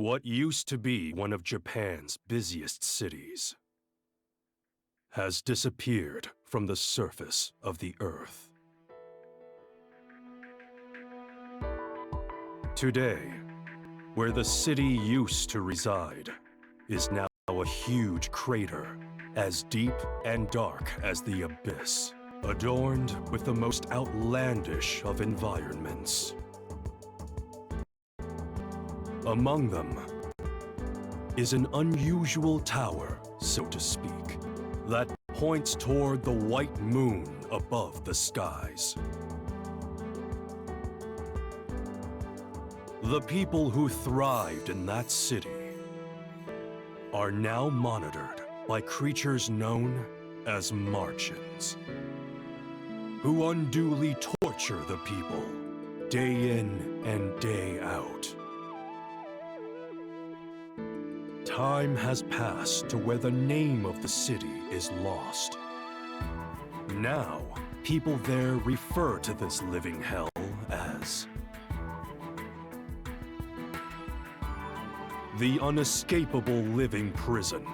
What used to be one of Japan's busiest cities has disappeared from the surface of the Earth. Today, where the city used to reside, is now a huge crater, as deep and dark as the abyss, adorned with the most outlandish of environments. Among them is an unusual tower, so to speak, that points toward the white moon above the skies. The people who thrived in that city are now monitored by creatures known as Marchens, who unduly torture the people day in and day out. Time has passed to where the name of the city is lost. Now, people there refer to this living hell as the Unescapable Living Prison,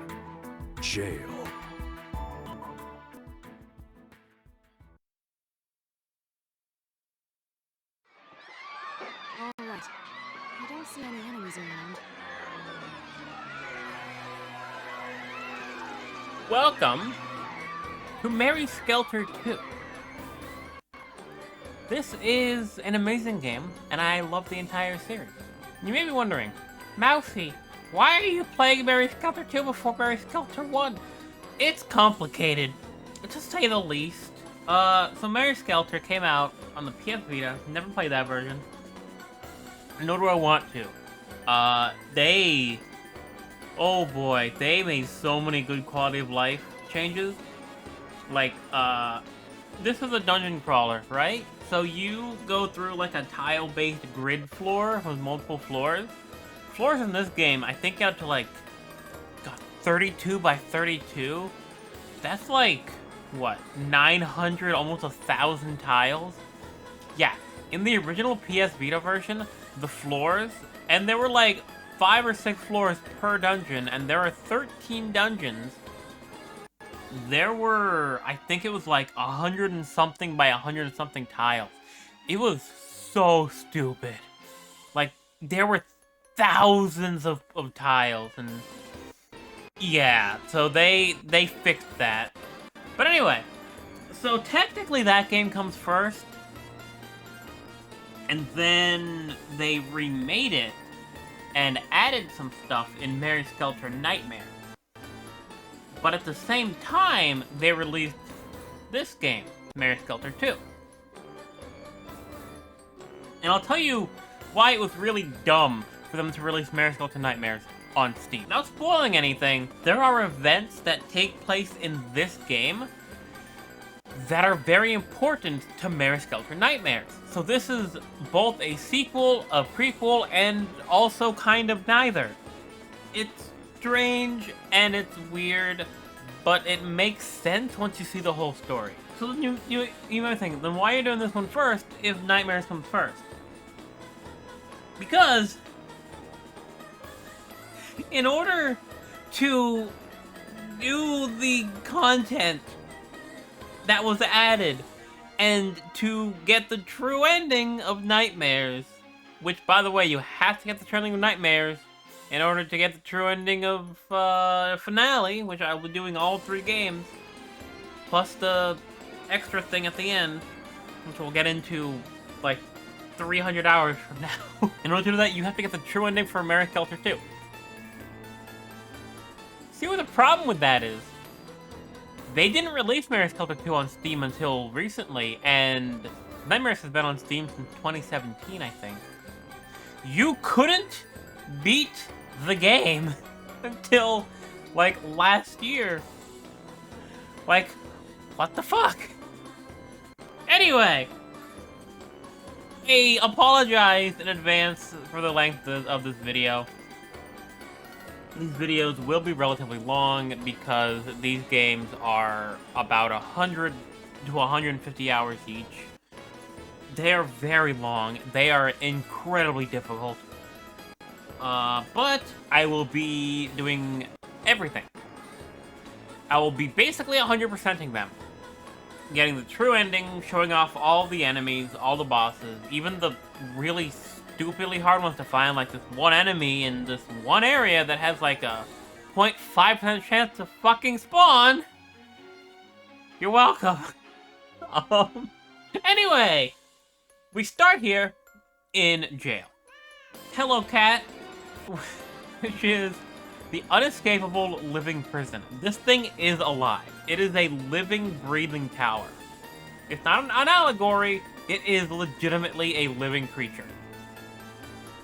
jail. All right. I don't see any enemies around. Welcome to Mary Skelter 2. This is an amazing game, and I love the entire series. You may be wondering, Mousy, why are you playing Mary Skelter 2 before Mary Skelter 1? It's complicated, to say the least. So Mary Skelter came out on the PS Vita, never played that version, nor do I want to. Oh boy, they made so many good quality of life changes. Like, this is a dungeon crawler, right? So you go through like a tile-based grid floor with multiple floors. Floors in this game, I think out to like, God, 32 by 32. That's like, what, 900, almost 1,000 tiles? Yeah, in the original PS Vita version, the floors, and there were like 5 or 6 floors per dungeon, and there are 13 dungeons. There were, I think it was like 100 and something by 100 and something tiles. It was so stupid. Like, there were thousands of tiles, and yeah, so they fixed that. But anyway, so technically that game comes first, and then they remade it and added some stuff in Mary Skelter Nightmares. But at the same time, they released this game, Mary Skelter 2. And I'll tell you why it was really dumb for them to release Mary Skelter Nightmares on Steam. Without spoiling anything, there are events that take place in this game that are very important to Mary Skelter Nightmares. So this is both a sequel, a prequel, and also kind of neither. It's strange and it's weird, but it makes sense once you see the whole story. So then you might think, then why are you doing this one first if Nightmares comes first? Because in order to do the content that was added and to get the true ending of Nightmares, which, by the way, you have to get the true ending of Nightmares in order to get the true ending of Finale, which I will be doing all 3 games, plus the extra thing at the end, which we'll get into like 300 hours from now. In order to do that, you have to get the true ending for Mary Skelter 2. See what the problem with that is? They didn't release Mary Skelter 2 on Steam until recently, and Nightmares has been on Steam since 2017, I think. You couldn't beat the game until, like, last year. Like, what the fuck? Anyway, I apologize in advance for the length of this video. These videos will be relatively long because these games are about 100 to 150 hours each. They are very long. They are incredibly difficult. But I will be doing everything. I will be basically 100%ing them. Getting the true ending, showing off all the enemies, all the bosses, even the really stupidly hard ones to find, like this one enemy in this one area that has like a 0.5% chance to fucking spawn. You're welcome. Anyway, we start here in jail. Hello, Cat, which is the Unescapable Living Prison. This thing is alive. It is a living, breathing tower. It's not an allegory, it is legitimately a living creature.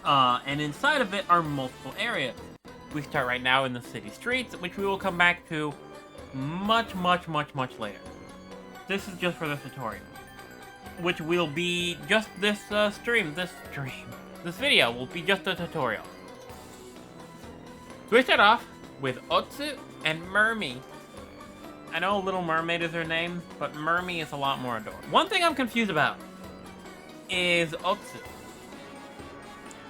And inside of it are multiple areas. We start right now in the city streets, which we will come back to much later. This is just for the tutorial, which will be just this This video will be just a tutorial. So we start off with Otsu and Mermy. I know Little Mermaid is her name, but Mermy is a lot more adorable. One thing I'm confused about is Otsu.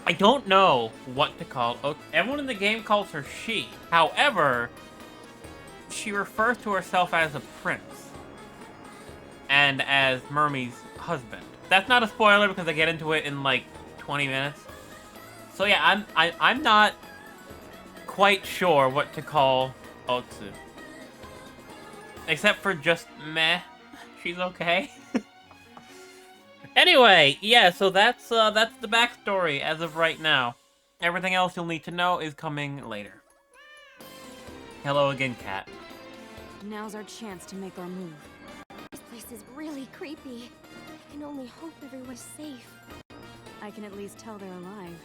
I don't know what to call Otsu. Everyone in the game calls her she. However, she refers to herself as a prince and as Mermy's husband. That's not a spoiler because I get into it in like 20 minutes. So yeah, I'm not quite sure what to call Otsu. Except for just meh. She's okay. Anyway, yeah, so that's the backstory as of right now. Everything else you'll need to know is coming later. Hello again, Cat. Now's our chance to make our move. This place is really creepy. I can only hope everyone's safe. I can at least tell they're alive,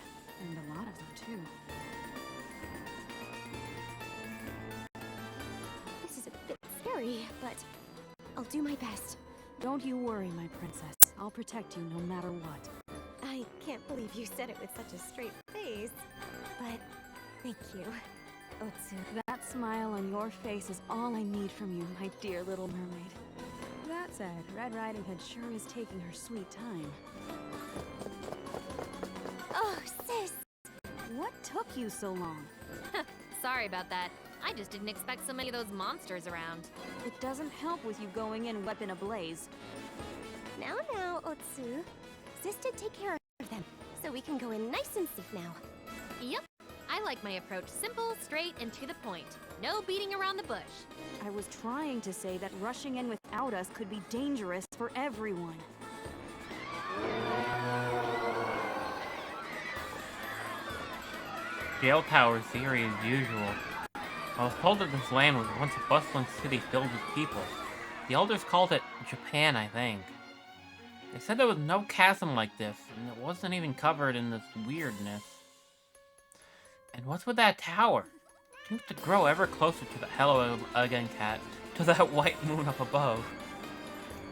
and a lot of them too. This is a bit scary, but I'll do my best. Don't you worry, my princess. I'll protect you no matter what. I can't believe you said it with such a straight face, but thank you, Otsu. That smile on your face is all I need from you, my dear little mermaid. That said, Red Riding Hood sure is taking her sweet time. Oh, sis! What took you so long? Sorry about that. I just didn't expect so many of those monsters around. It doesn't help with you going in weapon ablaze. Now, Otsu. Sis did take care of them, so we can go in nice and safe now. Yep. I like my approach simple, straight, and to the point. No beating around the bush. I was trying to say that rushing in without us could be dangerous for everyone. Jail Tower's theory as usual. I was told that this land was once a bustling city filled with people. The elders called it Japan, I think. They said there was no chasm like this, and it wasn't even covered in this weirdness. And what's with that tower? It seems to grow ever closer to the hello again, Cat, to that white moon up above.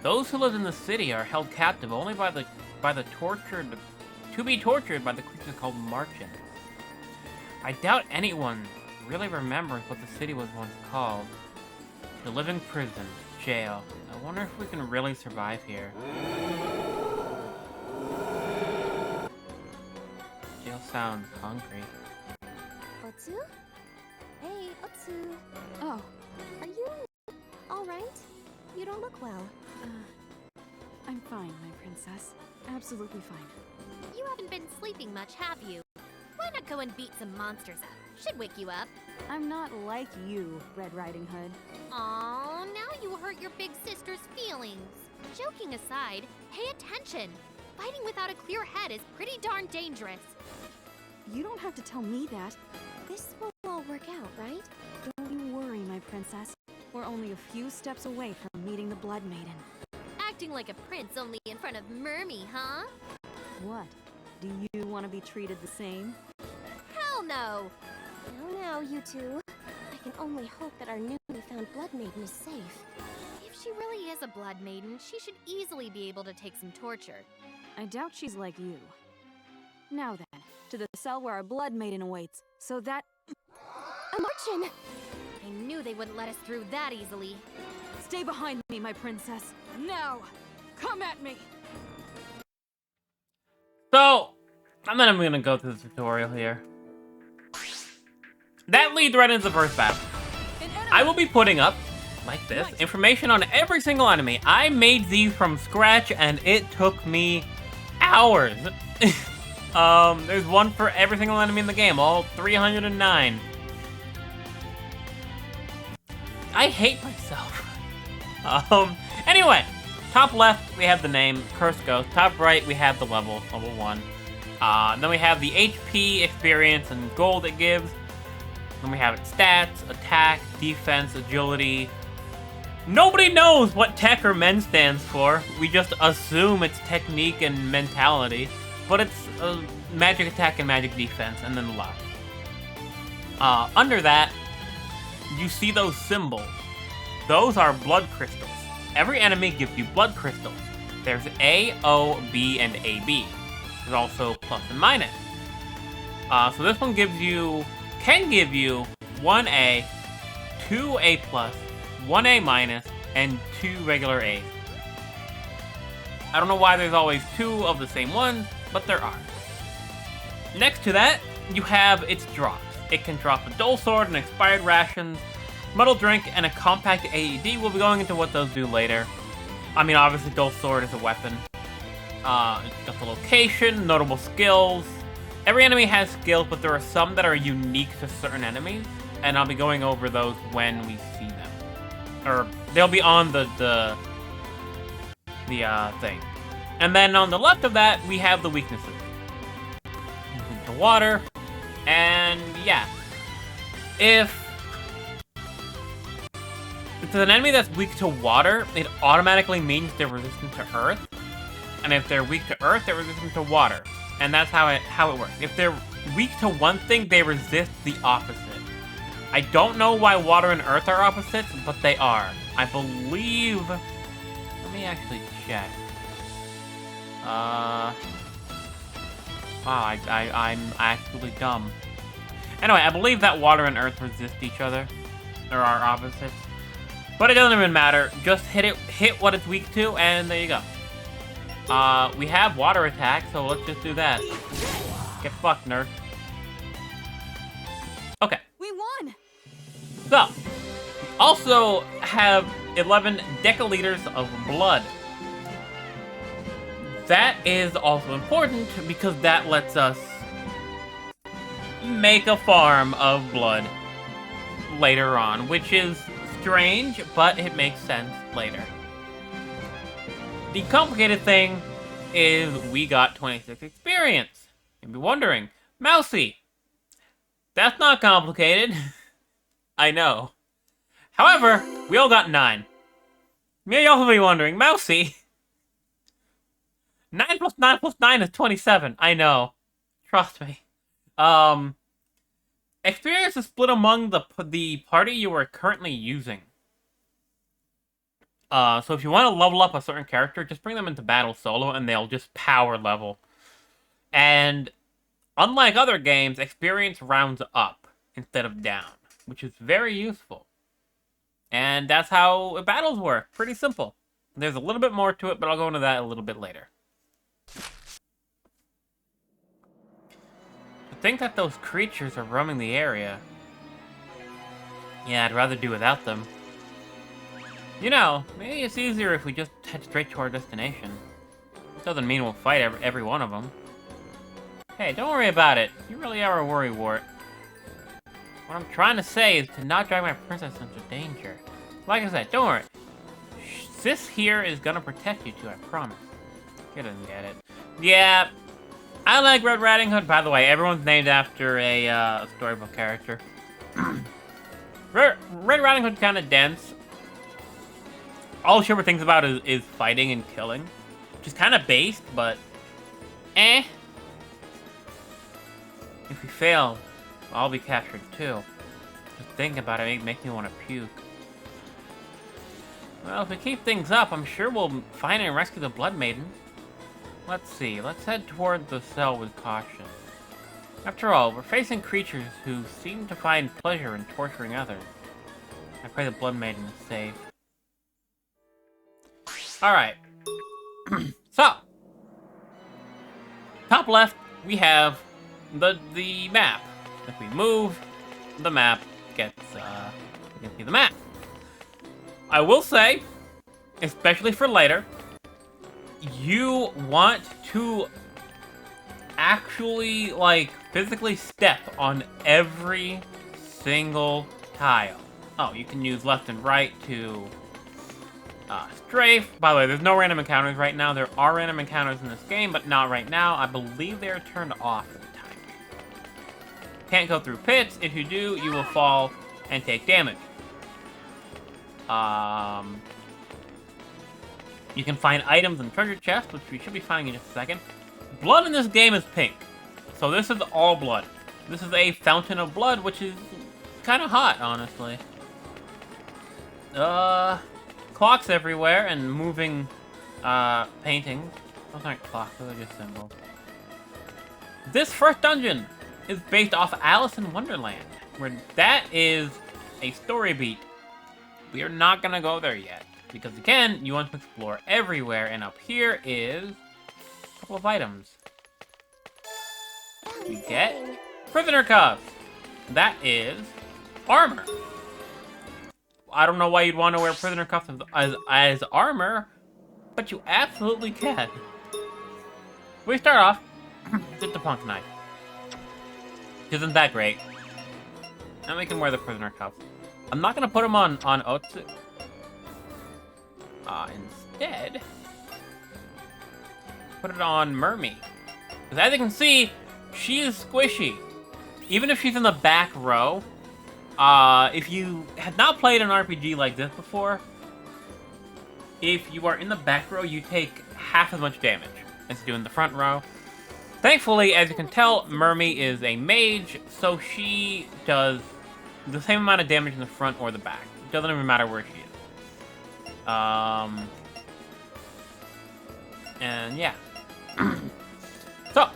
Those who live in the city are held captive only by the tortured, to be tortured by the creatures called Marchens. I doubt anyone really remembers what the city was once called. The living prison, jail. I wonder if we can really survive here. Jail sounds hungry. Otsu? Hey, Otsu. Oh, Are you alright? You don't look well. I'm fine, my princess. Absolutely fine. You haven't been sleeping much, have you? Why not go and beat some monsters up? Should wake you up. I'm not like you, Red Riding Hood. Aw, now you hurt your big sister's feelings. Joking aside, pay attention. Fighting without a clear head is pretty darn dangerous. You don't have to tell me that. This will all work out, right? Don't you worry, my princess. We're only a few steps away from meeting the Blood Maiden. Acting like a prince only in front of Mermy, huh? What? Do you want to be treated the same? Hell no! Now, you two. I can only hope that our newly found Blood Maiden is safe. If she really is a blood maiden, she should easily be able to take some torture. I doubt she's like you. Now then, to the cell where our Blood Maiden awaits, so that... A Marchen! I knew they wouldn't let us through that easily. Stay behind me, my princess. Now! Come at me! So, I'm not even gonna go through the tutorial here. that leads right into the first battle. I will be putting up, like this, information on every single enemy. I made these from scratch, and it took me hours. There's one for every single enemy in the game, all 309. I hate myself. Anyway, top left, we have the name, Curse Ghost. Top right, we have the level 1. Then we have the HP, experience, and gold it gives. Then we have its stats, attack, defense, agility. Nobody knows what tech or men stands for. We just assume it's technique and mentality. But it's magic attack and magic defense, and then luck. Under that, you see those symbols. Those are blood crystals. Every enemy gives you blood crystals. There's A, O, B, and AB. There's also plus and minus. So this one can give you 1A, 2A+, 1A-, and 2 regular A's. I don't know why there's always 2 of the same ones, but there are. Next to that, you have its drops. It can drop a dull sword, an expired rations, muddle drink, and a compact AED. We'll be going into what those do later. I mean, obviously, dull sword is a weapon. It's got the location, notable skills. Every enemy has skills, but there are some that are unique to certain enemies, and I'll be going over those when we see them. Or, they'll be on the thing. And then on the left of that, we have the weaknesses. The water, and yeah. If it's an enemy that's weak to water, it automatically means they're resistant to earth. And if they're weak to earth, they're resistant to water. And that's how it works. If they're weak to one thing, they resist the opposite. I don't know why water and earth are opposites, but they are. I believe... Let me actually check. Wow, I'm actually dumb. Anyway, I believe that water and earth resist each other. Or are opposites. But it doesn't even matter. Just hit what it's weak to, and there you go. We have water attack, so let's just do that. Get fucked, nerd. Okay. We won! So, we also have 11 deciliters of blood. That is also important because that lets us make a farm of blood later on, which is strange, but it makes sense later. The complicated thing is we got 26 experience. You'll be wondering, Mousy, that's not complicated. I know. However, we all got 9. May also be wondering, Mousy, 9 plus 9 plus 9 is 27. I know. Trust me. Experience is split among the party you are currently using. So if you want to level up a certain character, just bring them into battle solo and they'll just power level. And unlike other games, experience rounds up instead of down, which is very useful. And that's how battles work. Pretty simple. There's a little bit more to it, but I'll go into that a little bit later. To think that those creatures are roaming the area. Yeah, I'd rather do without them. You know, maybe it's easier if we just head straight to our destination. Doesn't mean we'll fight every one of them. Hey, don't worry about it. You really are a worrywart. What I'm trying to say is to not drag my princess into danger. Like I said, don't worry. Sis here is gonna protect you two, I promise. She doesn't get it. Yeah, I like Red Riding Hood. By the way, everyone's named after a storybook character. Red Riding Hood's kind of dense. All she ever thinks about is fighting and killing. Which is kind of based, but... eh. If we fail, I'll be captured too. Just thinking about it makes me want to puke. Well, if we keep things up, I'm sure we'll find and rescue the Blood Maiden. Let's see, let's head toward the cell with caution. After all, we're facing creatures who seem to find pleasure in torturing others. I pray the Blood Maiden is safe. Alright. So, top left, we have the map. If we move, the map gets, you can see the map. I will say, especially for later, you want to actually, like, physically step on every single tile. Oh, you can use left and right to strafe. By the way, there's no random encounters right now. There are random encounters in this game, but not right now. I believe they're turned off at the time. Can't go through pits. If you do, you will fall and take damage. You can find items in treasure chests, which we should be finding in just a second. Blood in this game is pink. So this is all blood. This is a fountain of blood, which is kind of hot, honestly. Clocks everywhere and moving, paintings. Those aren't clocks, those are just symbols. This first dungeon is based off Alice in Wonderland, where that is a story beat. We are not gonna go there yet, because again, you want to explore everywhere, and up here is a couple of items. We get prisoner cuffs. That is armor. I don't know why you'd want to wear prisoner cuffs as armor, but you absolutely can. We start off with the punk knife. Isn't that great? And we can wear the prisoner cuffs. I'm not gonna put them on Otsu. Instead, put it on Mermy. Because as you can see, she is squishy. Even if she's in the back row, if you have not played an RPG like this before, if you are in the back row, you take half as much damage as you do in the front row. Thankfully, as you can tell, Mermy is a mage, so she does the same amount of damage in the front or the back. It doesn't even matter where she is. And yeah. So,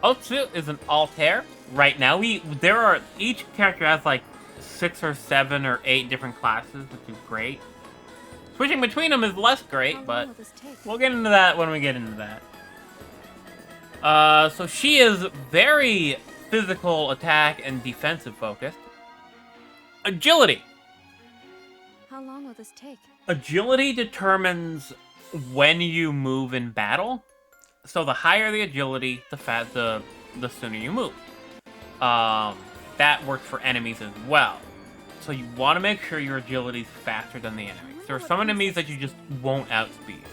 Otsu is an Altair. Right now, each character has like 6 or 7 or 8 different classes, which is great. Switching between them is less great, but we'll get into that when we get into that. So she is very physical attack and defensive focused. Agility. How long will this take? Agility determines when you move in battle. So the higher the agility, the sooner you move. That works for enemies as well. So you want to make sure your agility is faster than the enemies. There are some enemies that you just won't outspeed.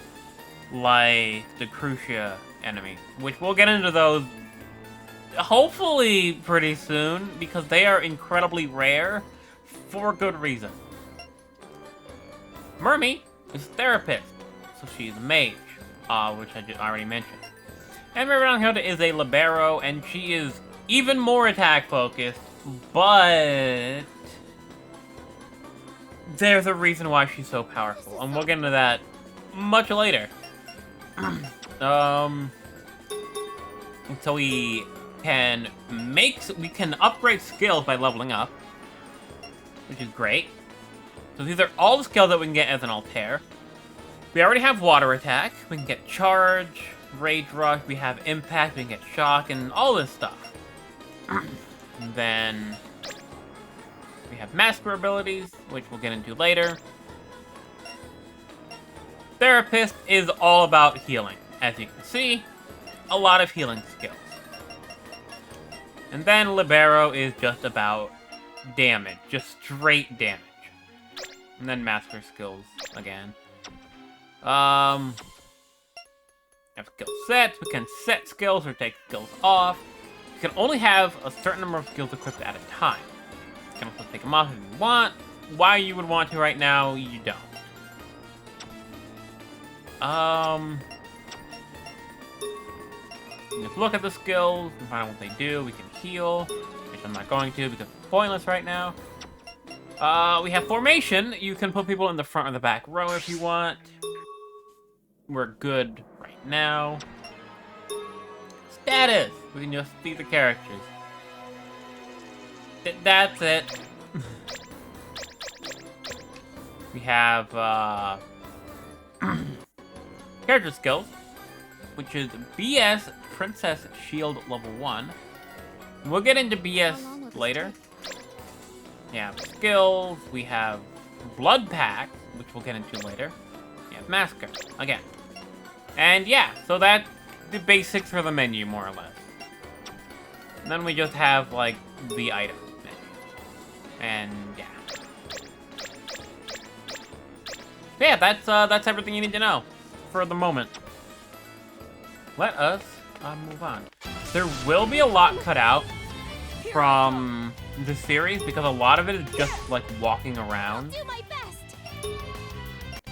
Like the Crucia enemy, which we'll get into those hopefully pretty soon, because they are incredibly rare for good reason. Mermy is a therapist, so she's a mage, which I already mentioned. And Miranda is a libero, and she is even more attack focused, but there's a reason why she's so powerful, and we'll get into that much later. So we can upgrade skills by leveling up, which is great. So these are all the skills that we can get as an Altair. We already have water attack. We can get charge, rage rush. We have impact. We can get shock and all this stuff. And then we have master abilities, which we'll get into later. Therapist is all about healing. As you can see, a lot of healing skills. And then Libero is just about damage, just straight damage. And then master skills again. Have skill sets. We can set skills or take skills off. You can only have a certain number of skills equipped at a time. You can also take them off if you want. Why you would want to right now, you don't. Just look at the skills and find out what they do. We can heal, which I'm not going to because it's pointless right now. We have formation. You can put people in the front or the back row if you want. We're good right now. Status. We can just see the characters. That's it. We have character skills, which is BS Princess Shield level 1. We'll get into BS later. We have skills, we have blood packs, which we'll get into later. We have massacre, again. And yeah, so that's the basics for the menu, more or less. And then we just have, like, the item menu. And yeah. So yeah, that's everything you need to know for the moment. Let us move on. There will be a lot cut out from the series because a lot of it is just like walking around. Do my best.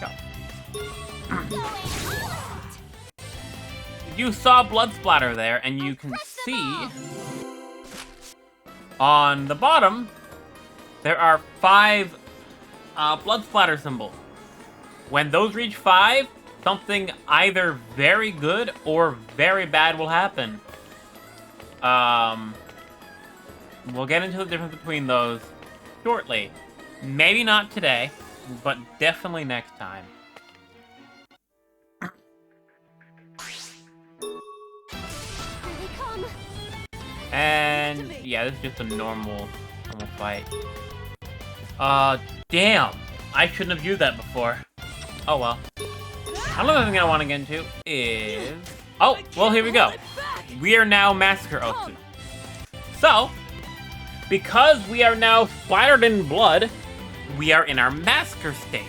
Go. You saw blood splatter there, and you can see on the bottom there are 5 blood splatter symbols. When those reach 5, something either very good or very bad will happen. We'll get into the difference between those shortly. Maybe not today, but definitely next time. Here they come. And yeah, this is just a normal fight. Damn. I shouldn't have viewed that before. Oh well. Another thing I want to get into is... Oh, well, here we go. We are now Massacre Otsu. So, because we are now splattered in blood, we are in our Massacre state.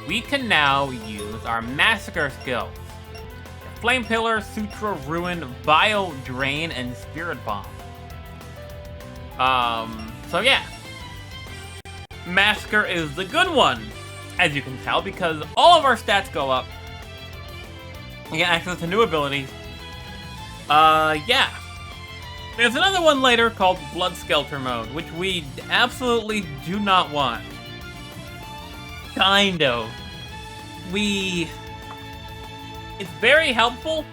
We can now use our Massacre skills. Flame Pillar, Sutra, Ruin, Bio Drain, and Spirit Bomb. So yeah. Massacre is the good one, as you can tell, because all of our stats go up. We get access to new abilities. Yeah. There's another one later called Blood Skelter mode, which we absolutely do not want. Kind of. It's very helpful,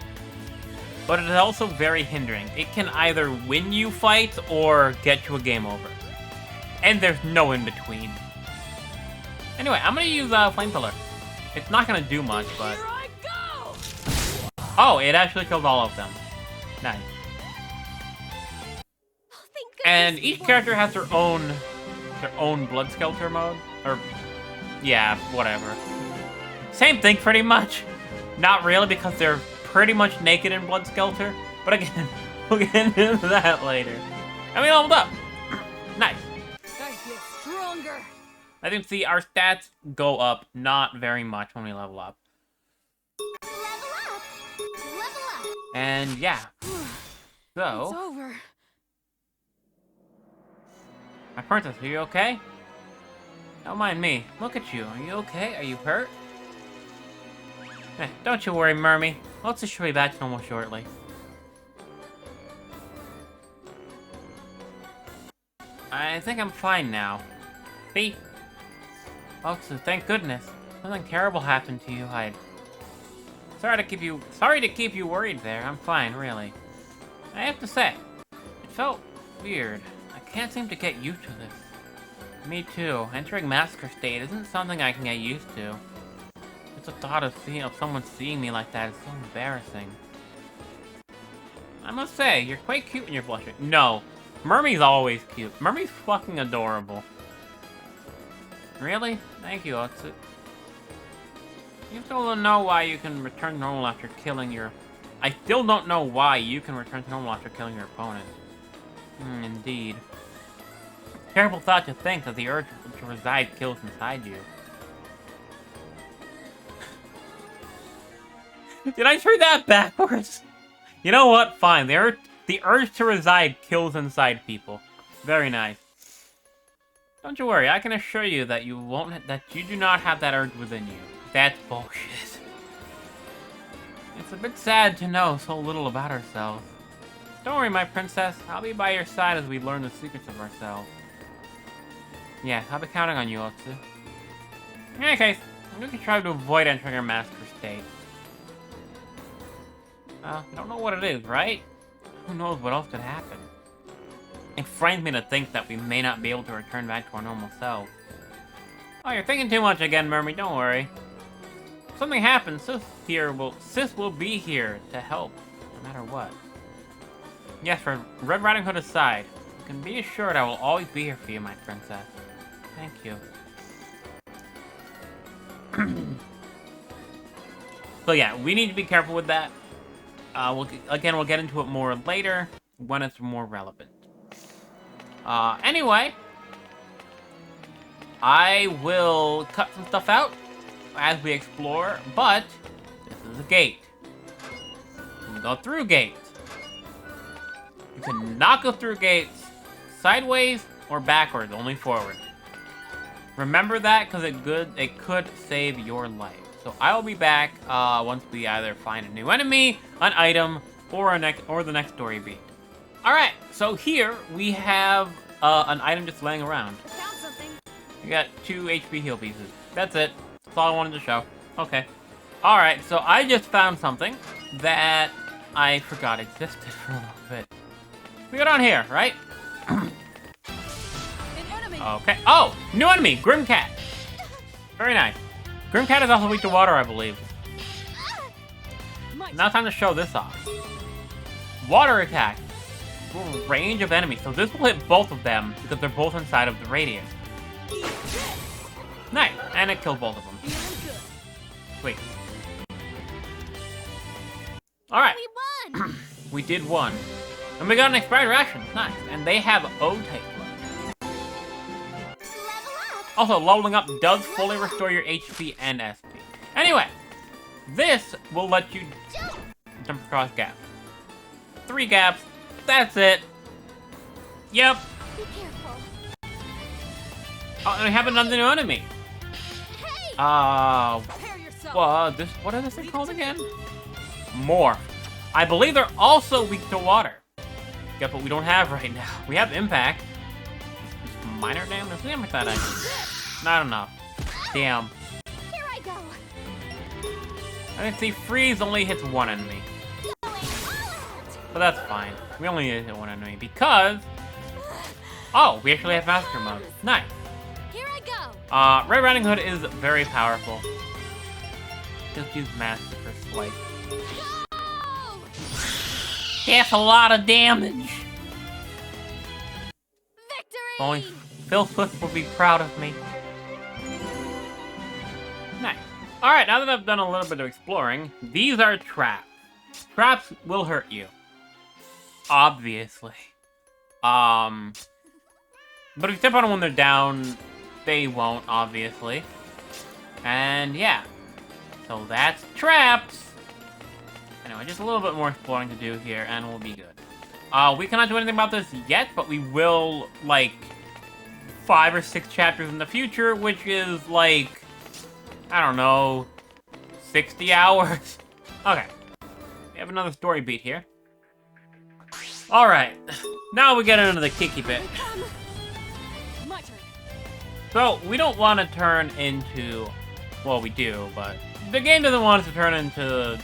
but it is also very hindering. It can either win you fights or get you a game over. And there's no in between. Anyway, I'm gonna use Flame Pillar. It's not gonna do much, but... Here I go! Oh, it actually kills all of them. Nice. Oh, thank goodness. And each character has their own Blood Skelter mode. Or, yeah, whatever. Same thing, pretty much. Not really, because they're pretty much naked in Blood Skelter. But again, we'll get into that later. And we leveled up. Nice. I get stronger. I think, see, our stats go up not very much when we level up. Level up. Level up. And yeah. It's So, over. my princess, are you okay? Don't mind me. Look at you. Are you okay? Are you hurt? Don't you worry, Mermy. Let's just show you back to normal shortly. I think I'm fine now. See? Oh, so thank goodness. Something terrible happened to you. Sorry to keep you worried there. I'm fine, really. I have to say, it felt weird. I can't seem to get used to this. Me too. Entering Massacre state isn't something I can get used to. Just the thought of someone seeing me like that is so embarrassing. I must say, you're quite cute when you're blushing. No. Mermy's always cute. Mermy's fucking adorable. Really? Thank you, Otsu. You still don't know why you can return to normal after killing your... I still don't know why you can return to normal after killing your opponent. Indeed. Terrible thought to think that the urge to reside kills inside you. Did I turn that backwards? You know what? Fine. The urge to reside kills inside people. Very nice. Don't you worry. I can assure you that you do not have that urge within you. That's bullshit. It's a bit sad to know so little about ourselves. Don't worry, my princess. I'll be by your side as we learn the secrets of ourselves. Yeah, I'll be counting on you, Otsu. In any case, we can try to avoid entering our master state. I don't know what it is, right? Who knows what else could happen? It frightens me to think that we may not be able to return back to our normal selves. Oh, you're thinking too much again, Mermy. Don't worry. If something happens, Sis will be here to help, no matter what. Yes, for Red Riding Hood aside, can be assured I will always be here for you, my princess. Thank you. So yeah, we need to be careful with that. We'll get into it more later when it's more relevant. Anyway, I will cut some stuff out as we explore, but this is a gate. We go through gates. You cannot go through gates sideways or backwards, only forward. Remember that, because it could save your life. So I'll be back once we either find a new enemy, an item, or the next story beat. All right, so here we have an item just laying around. Found something. We got 2 HP heal pieces. That's it. That's all I wanted to show. Okay. All right, so I just found something that I forgot existed for a little bit. We go down here, right? An enemy. Okay. Oh, new enemy, Grimcat. Very nice. Grimcat is also weak to water, I believe. Now it's time to show this off. Water attack. Full range of enemies. So this will hit both of them because they're both inside of the radius. Nice. And it killed both of them. Sweet. Alright. We won! We did one. And we got an expired ration. Nice. And they have O-type blood. Level up! Also, leveling up does fully restore your HP and SP. Anyway, this will let you jump across gaps. 3 gaps. That's it. Yep. Be careful. Oh, and we have another new enemy. Hey! Prepare yourself. What is this thing called again? Morph. I believe they're also weak to water. Guess what we don't have right now? We have impact. Just minor damage. Damn it, that I don't know. Damn. Here I go. I didn't see freeze only hits one enemy. Going all out. But that's fine. We only hit one enemy because... Oh, we actually have master mode. Nice. Here I go. Red Riding Hood is very powerful. Just use master for swipe. Go! That's a lot of damage. Victory! Only Phil Swift will be proud of me. Nice. Alright, now that I've done a little bit of exploring, these are traps. Traps will hurt you. Obviously. But if you step on them when they're down, they won't, obviously. And yeah. So that's traps. Anyway, just a little bit more exploring to do here, and we'll be good. We cannot do anything about this yet, but we will, like, 5 or 6 chapters in the future, which is, like, I don't know, 60 hours? Okay. We have another story beat here. Alright. Now we get into the kicky bit. My turn. So, we don't want to turn into... Well, we do, but... The game doesn't want us to turn into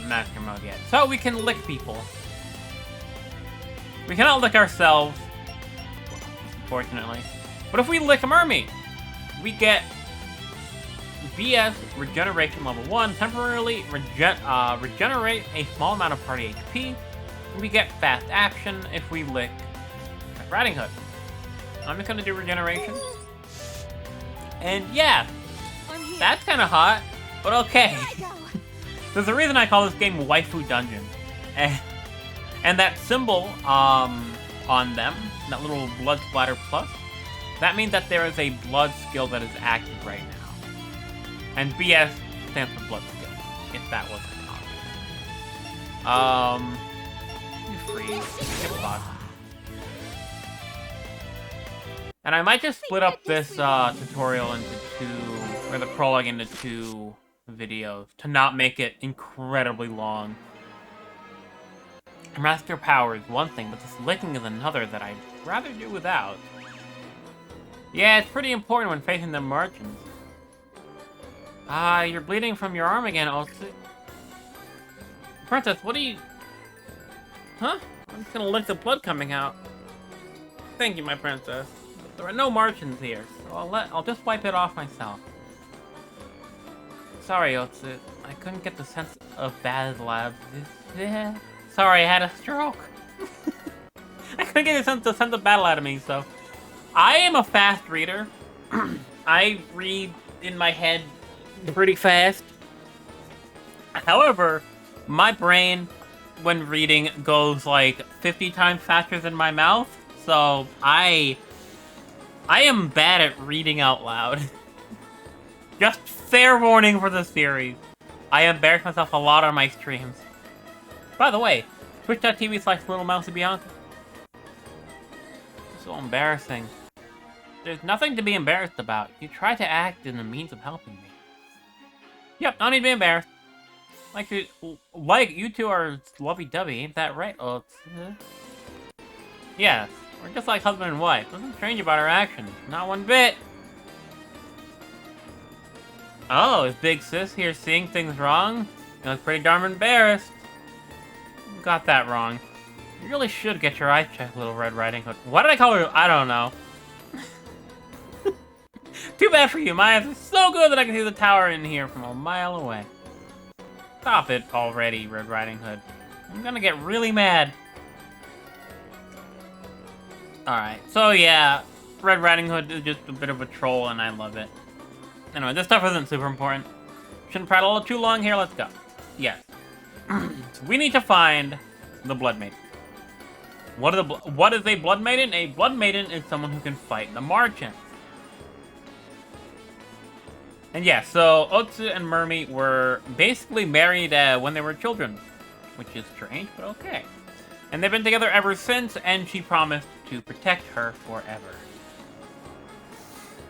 master mode yet. So, we can lick people. We cannot lick ourselves, unfortunately. But if we lick a mermaid, we get BS Regeneration Level 1, temporarily regenerate a small amount of party HP. We get Fast Action if we lick Red Riding Hood. I'm just gonna do Regeneration. And yeah, I'm here. that's kind of hot, but okay. Here I go. There's a reason I call this game Waifu Dungeon. And that symbol on them, that little blood splatter plus, that means that there is a blood skill that is active right now. And BS stands for blood skill, if that wasn't obvious. You freeze. Get lost. And I might just split up this tutorial into 2, or the prologue into 2 videos, to not make it incredibly long. Master power is one thing, but this licking is another that I'd rather do without. Yeah, it's pretty important when facing the Marchens. You're bleeding from your arm again, Otsu. Princess, what are you... Huh? I'm just gonna lick the blood coming out. Thank you, my princess. But there are no Marchens here, so I'll just wipe it off myself. Sorry, Otsu. I couldn't get the sense of bad lab. Sorry, I had a stroke. I couldn't get the sense of battle out of me, so... I am a fast reader. I read in my head pretty fast. However, my brain, when reading, goes like 50 times faster than my mouth, so I am bad at reading out loud. Just fair warning for the series. I embarrass myself a lot on my streams. By the way, twitch.tv/LittleMouseBianca. So embarrassing. There's nothing to be embarrassed about. You try to act in the means of helping me. Yep, no need to be embarrassed. Like you two are lovey-dovey, ain't that right? Oh, yes, we're just like husband and wife. Nothing strange about our actions. Not one bit. Oh, is Big Sis here seeing things wrong? You look pretty darn embarrassed. You got that wrong. You really should get your eyes checked, Little Red Riding Hood. Why did I call her? I don't know. Too bad for you. My eyes are so good that I can see the tower in here from a mile away. Stop it already, Red Riding Hood. I'm gonna get really mad. Alright, so yeah, Red Riding Hood is just a bit of a troll and I love it. Anyway, this stuff isn't super important. Shouldn't prattle too long here, let's go. Yes. We need to find the Blood Maiden. What is a Blood Maiden? A Blood Maiden is someone who can fight the Marchens. And yeah, so Otsu and Mermi were basically married when they were children, which is strange, but okay. And they've been together ever since, and she promised to protect her forever.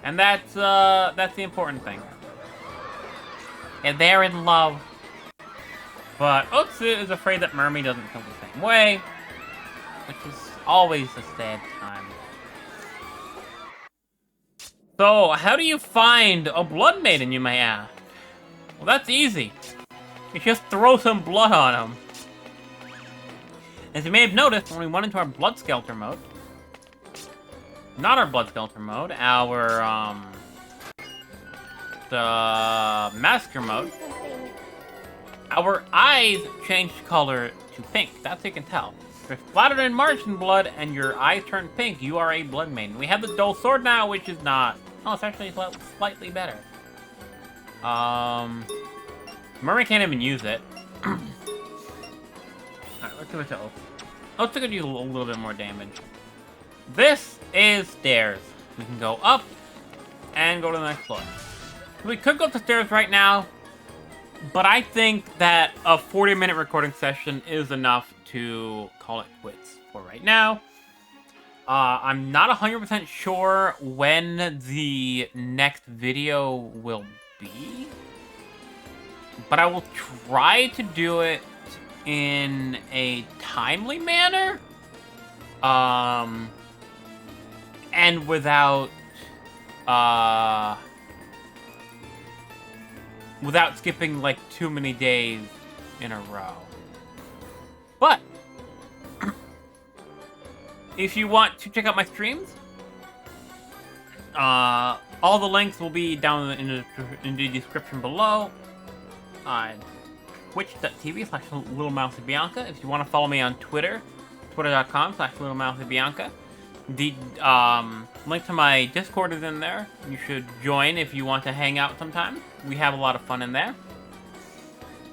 And that's the important thing. And they're in love. But Otsu is afraid that Mermi doesn't feel the same way, which is always a sad time. So, how do you find a Blood Maiden, you may ask? Well, that's easy. You just throw some blood on them. As you may have noticed, when we went into our Blood Skelter mode, not our Blood Skelter mode, the Massacre mode, our eyes changed color to pink. That's how you can tell. If you're splattered in Martian blood and your eyes turn pink, you are a Blood Maiden. We have the dull sword now, which is not... Oh, it's actually slightly better. Murray can't even use it. Alright, let's give it to Oath. Oath's gonna do a little bit more damage. This is stairs. We can go up and go to the next floor. We could go up the stairs right now, but I think that a 40-minute recording session is enough to call it quits for right now. I'm not 100% sure when the next video will be, but I will try to do it in a timely manner, and without skipping like too many days in a row. But if you want to check out my streams, all the links will be down in the description below. Twitch.tv/LittleMouseBianca. If you want to follow me on Twitter, twitter.com/LittleMouseBianca. The link to my Discord is in there. You should join if you want to hang out sometime. We have a lot of fun in there.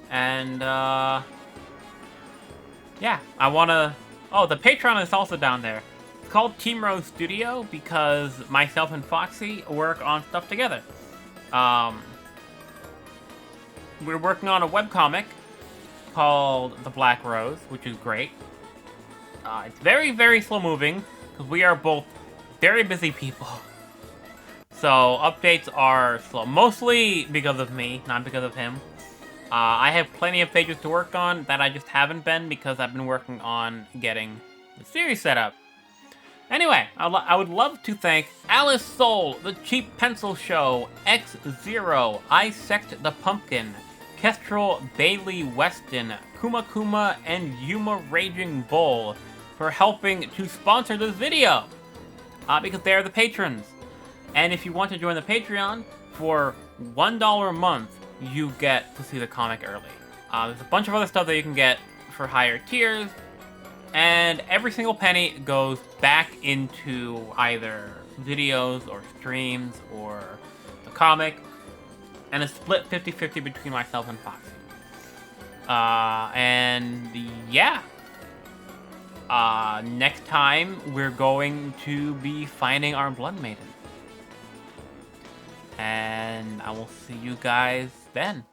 And, yeah, I want to... Oh, the Patreon is also down there. It's called Team Rose Studio because myself and Foxy work on stuff together. We're working on a webcomic called The Black Rose, which is great. It's very, very slow moving because we are both very busy people. So updates are slow, mostly because of me, not because of him. I have plenty of pages to work on that I just haven't been because I've been working on getting the series set up. Anyway, I would love to thank Alice Soul, The Cheap Pencil Show, X-Zero, I Sect the Pumpkin, Kestrel Bailey Weston, Kuma Kuma, and Yuma Raging Bull for helping to sponsor this video, because they're the patrons. And if you want to join the Patreon, for $1 a month, you get to see the comic early. There's a bunch of other stuff that you can get for higher tiers, And every single penny goes back into either videos or streams or the comic. And it's split 50-50 between myself and Foxy. And yeah. Next time, we're going to be finding our Blood Maiden. And I will see you guys then.